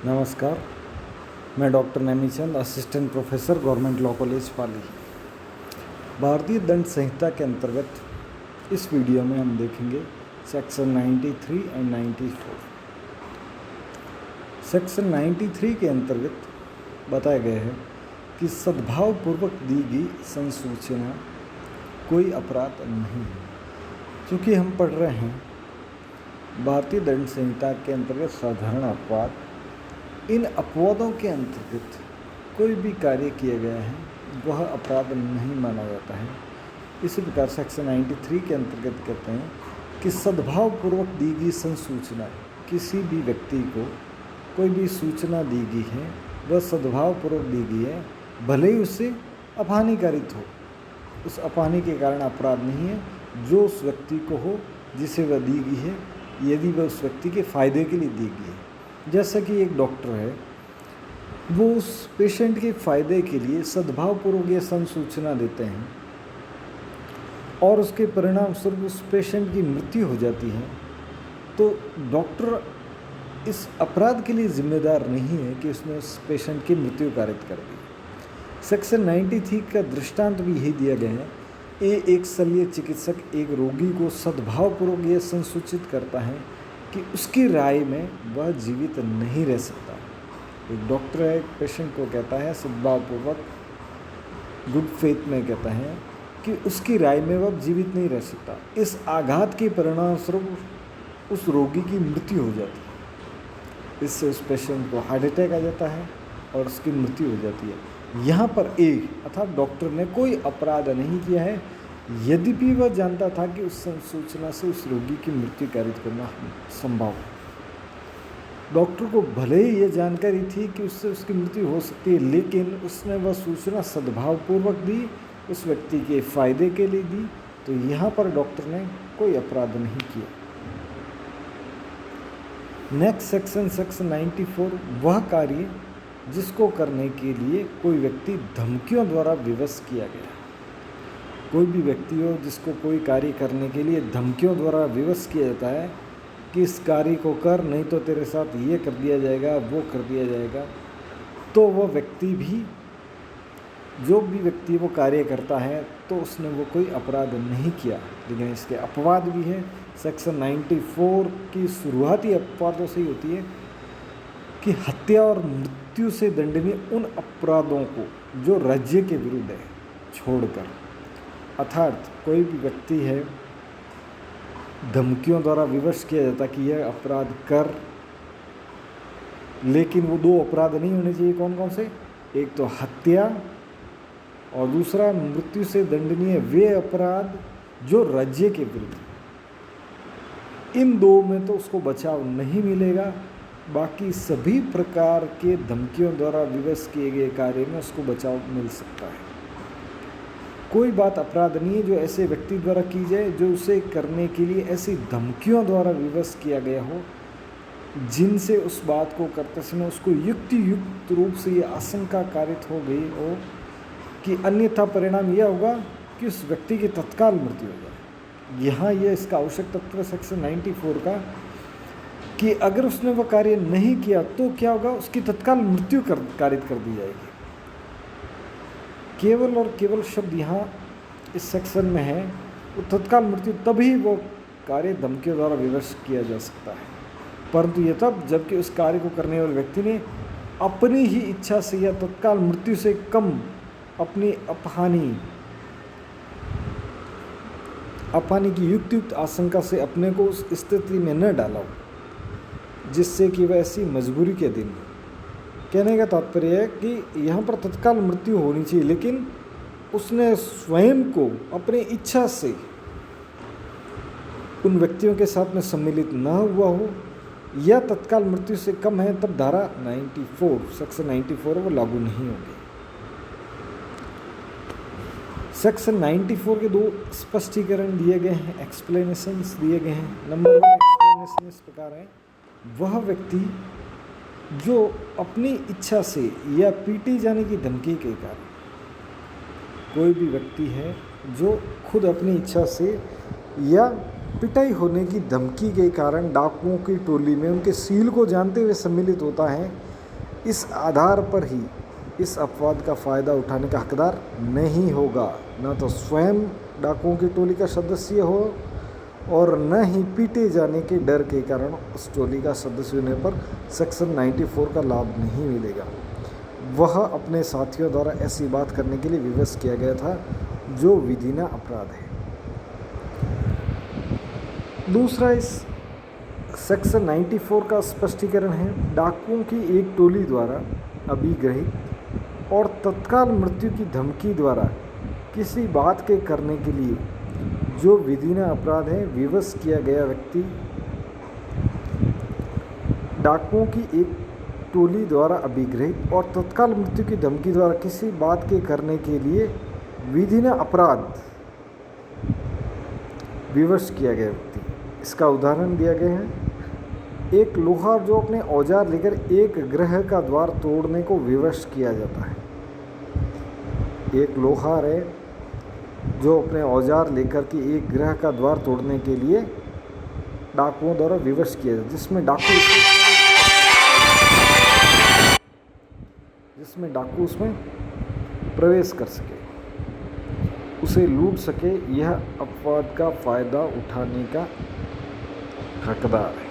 नमस्कार, मैं doctor Naimichand, assistant professor, government law college Pali. भारतीय दंड संहिता के अंतर्गत इस वीडियो में हम देखेंगे सेक्शन 93 एंड 94। सेक्शन 93 के अंतर्गत बताया गया है कि सद्भावपूर्वक दी गई संसूचना कोई अपराध नहीं है। चूँकि हम पढ़ रहे हैं भारतीय दंड संहिता के अंतर्गत साधारण अपवाद, इन अपवादों के अंतर्गत कोई भी कार्य किया गया है वह अपराध नहीं माना जाता है। इसी प्रकार सेक्शन 93 के अंतर्गत कहते हैं कि सद्भावपूर्वक दी गई संसूचना, किसी भी व्यक्ति को कोई भी सूचना दी गई है वह सद्भावपूर्वक दी गई है, भले ही उससे अपानिकारित हो, उस अपानि के कारण अपराध नहीं है। जो उस व्यक्ति को हो जिसे वह दी गई है, यदि वह उस व्यक्ति के फायदे के लिए दी गई है। जैसा कि एक डॉक्टर है, वो उस पेशेंट के फायदे के लिए सद्भावपूर्वक ये संसूचना देते हैं और उसके परिणाम स्वरूप उस पेशेंट की मृत्यु हो जाती है, तो डॉक्टर इस अपराध के लिए जिम्मेदार नहीं है कि उसने उस पेशेंट की मृत्यु कारित कर दी। सेक्शन 93 का दृष्टांत भी यही दिया गया है। एक शल्य चिकित्सक एक रोगी को सद्भावपूर्वक यह संसूचित करता है कि उसकी राय में वह जीवित नहीं रह सकता। एक डॉक्टर है, एक पेशेंट को कहता है सद्भावपूर्वक, गुड फेथ में कहता है कि उसकी राय में वह जीवित नहीं रह सकता। इस आघात के परिणाम स्वरूप उस रोगी की मृत्यु हो जाती है। इससे उस पेशेंट को हार्ट अटैक आ जाता है और उसकी मृत्यु हो जाती है। यहाँ पर अर्थात डॉक्टर ने कोई अपराध नहीं किया है, यद्यपि वह जानता था कि उस संसूचना से उस रोगी की मृत्यु कारित करना संभव है। डॉक्टर को भले ही ये जानकारी थी कि उससे उसकी मृत्यु हो सकती है, लेकिन उसने वह सूचना सद्भावपूर्वक दी, उस व्यक्ति के फायदे के लिए दी, तो यहाँ पर डॉक्टर ने कोई अपराध नहीं किया। नेक्स्ट सेक्शन 94, वह कार्य जिसको करने के लिए कोई व्यक्ति धमकियों द्वारा विवश किया गया। कोई भी व्यक्ति हो जिसको कोई कार्य करने के लिए धमकियों द्वारा विवश किया जाता है कि इस कार्य को कर, नहीं तो तेरे साथ ये कर दिया जाएगा, वो कर दिया जाएगा, तो वह व्यक्ति भी, जो भी व्यक्ति वो कार्य करता है, तो उसने वो कोई अपराध नहीं किया। लेकिन इसके अपवाद भी हैं। सेक्शन 94 की शुरुआती अपवादों से ही होती है कि हत्या और मृत्यु से दंडनीय उन अपराधों को जो राज्य के विरुद्ध है छोड़कर, अर्थात कोई भी व्यक्ति है, धमकियों द्वारा विवश किया जाता कि यह अपराध कर, लेकिन वो दो अपराध नहीं होने चाहिए। कौन कौन से? एक तो हत्या और दूसरा मृत्यु से दंडनीय वे अपराध जो राज्य के विरुद्ध। इन दो में तो उसको बचाव नहीं मिलेगा, बाकी सभी प्रकार के धमकियों द्वारा विवश किए गए कार्य में उसको बचाव मिल सकता है। कोई बात अपराध नहीं है जो ऐसे व्यक्ति द्वारा की जाए जो उसे करने के लिए ऐसी धमकियों द्वारा विवश किया गया हो, जिनसे उस बात को करते समय उसको युक्त रूप से ये आशंका कारित हो गई हो कि अन्यथा परिणाम यह होगा कि उस व्यक्ति की तत्काल मृत्यु हो जाए। यहाँ यह इसका आवश्यक तत्व सेक्शन 94 का कि अगर उसने वह कार्य नहीं किया तो क्या होगा, उसकी तत्काल मृत्यु कारित कर दी जाएगी। केवल और केवल शब्द यहाँ इस सेक्शन में है, वो तत्काल मृत्यु तभी वो कार्य धमकियों द्वारा विवश किया जा सकता है, परंतु ये तब जबकि उस कार्य को करने वाले व्यक्ति ने अपनी ही इच्छा से या तत्काल मृत्यु से कम अपनी अपानी की युक्त आशंका से अपने को उस स्थिति में न डाला हो जिससे कि वह ऐसी मजबूरी के अधीन हो। कहने का तात्पर्य है कि यहाँ पर तत्काल मृत्यु होनी चाहिए, लेकिन उसने स्वयं को अपनी इच्छा से उन व्यक्तियों के साथ में सम्मिलित न हुआ हो या तत्काल मृत्यु से कम है, तब धारा 94 सेक्शन 94 वो लागू नहीं होगी। सेक्शन 94 के दो स्पष्टीकरण दिए गए हैं, एक्सप्लेनेशंस दिए गए हैं। नंबर 1 एक्सप्लेनेशन इस प्रकार है, वह व्यक्ति जो अपनी इच्छा से या पीटे जाने की धमकी के कारण, कोई भी व्यक्ति है जो खुद अपनी इच्छा से या पिटाई होने की धमकी के कारण डाकुओं की टोली में उनके सील को जानते हुए सम्मिलित होता है, इस आधार पर ही इस अपवाद का फ़ायदा उठाने का हकदार नहीं होगा। न तो स्वयं डाकुओं की टोली का सदस्य हो और न ही पीटे जाने के डर के कारण उस टोली का सदस्य होने पर सेक्शन 94 का लाभ नहीं मिलेगा। वह अपने साथियों द्वारा ऐसी बात करने के लिए विवश किया गया था जो विधिना अपराध है। दूसरा इस सेक्शन 94 का स्पष्टीकरण है, डाकुओं की एक टोली द्वारा अभिग्रहित और तत्काल मृत्यु की धमकी द्वारा किसी बात के करने के लिए जो विधिना अपराध है, विवश किया गया व्यक्ति डाकुओं की एक टोली द्वारा अभिग्रहित और तत्काल मृत्यु की धमकी द्वारा किसी बात के करने के लिए विधिना अपराध विवश किया गया व्यक्ति। इसका उदाहरण दिया गया है, एक लोहार जो अपने औजार लेकर एक गृह का द्वार तोड़ने को विवश किया जाता है। एक लोहार है जो अपने औजार लेकर के एक गृह का द्वार तोड़ने के लिए डाकुओं द्वारा विवश किया जाता है, जिसमें डाकू उसमें प्रवेश कर सके, उसे लूट सके, यह अपवाद का फ़ायदा उठाने का हकदार है।